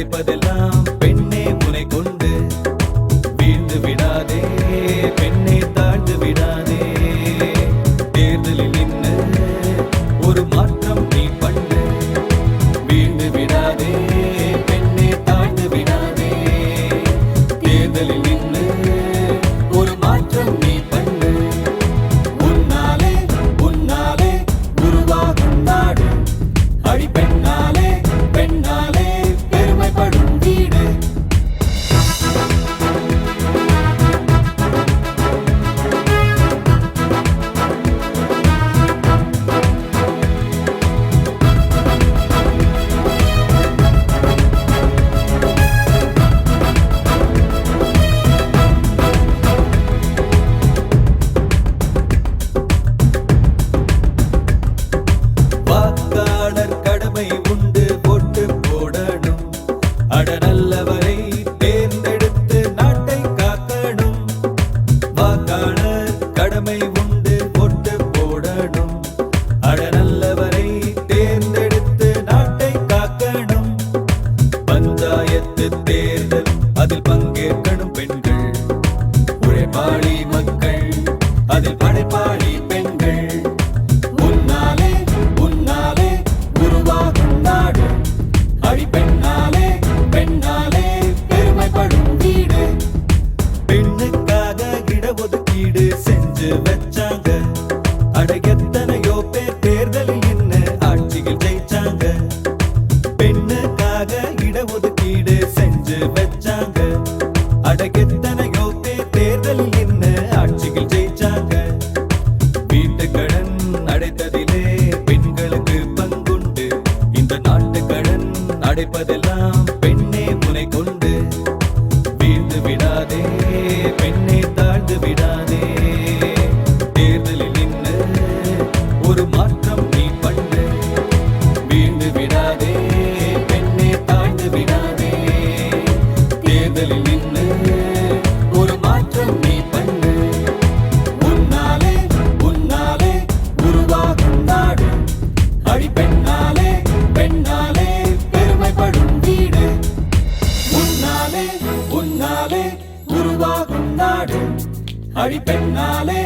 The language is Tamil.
கிடைப்பதெல்லாம் பெண்ணே உனை கொண்டு வீழ்ந்து விடாதே பெண்ணே தாழ்ந்து விடாதே தேர்தலில் நின்று ஒரு மாற்றம் நீ பண்ணு வீழ்ந்து விடாதே பெண்ணே தாழ்ந்து விடாதே தேர்தலில் நின்று ஒரு மாற்றம் நீ பண்ணு உன்னாலே உன்னாலே உருவாகும் நாடு அடி பெண்ணாலே பெண்ணாலே பெருமைப்படும் வீடு வாக்காளர் கடமை உண்டு ஓட்டு போடணும் அட நல்லவரை தேர்ந்தெடுத்து நாட்டை காக்கணும் வாக்காளர் கடமை உண்டு ஓட்டு போடணும் அட நல்லவரை தேர்ந்தெடுத்து நாட்டை காக்கணும் பஞ்சாயத்து தேர்தல் அதில் பங்கேற்கணும் பெண்கள் உழைப்பாளி மக்கள் அதில் படைப்பாளி பெண்கள் உன்னாலே உன்னாலே உருவாகும் நாடு அடி பெண்ணாலே பெண்ணாலே பெருமைப்படும் வீடு பெண்ணுக்காக இடஒதுக்கீடு செஞ்சு வச்சாங்க அட எத்தனையோ பேர் தேர்தலில் நின்னு ஆட்சியில் ஜெயிச்சாங்க பெண்ணுக்காக இடஒதுக்கீடு செஞ்சு வச்சாங்க அட எத்தனையோ பேர் தேர்தலில் நின்னு ஆட்சியில் ஜெயிச்சாங்க வீட்டுக்கடன் அடைத்ததிலே பெண்களுக்கு பங்குண்டு இந்த நாட்டுக்கடன் அடைப்பதெல்லாம் பெண்ணே உனை கொண்டு வீழ்ந்து விடாதே பெண்ணே தாழ்ந்து விடாதே தேர்தலில் நின்று ஒரு மாற்றம் நீ பண்ணு வீழ்ந்து விடாதே பெண்ணே தாழ்ந்து விடாதே தேர்தலில் நின்று ஒரு மாற்றம் நீ பண்ணு உன்னாலே உன்னாலே உருவாகும் நாடு அடி பெண்ணாலே பெண்ணாலே பெருமைப்படும் வீடு உன்னாலே உன்னாலே உருவாகும் நாடு அடி பெண்ணாலே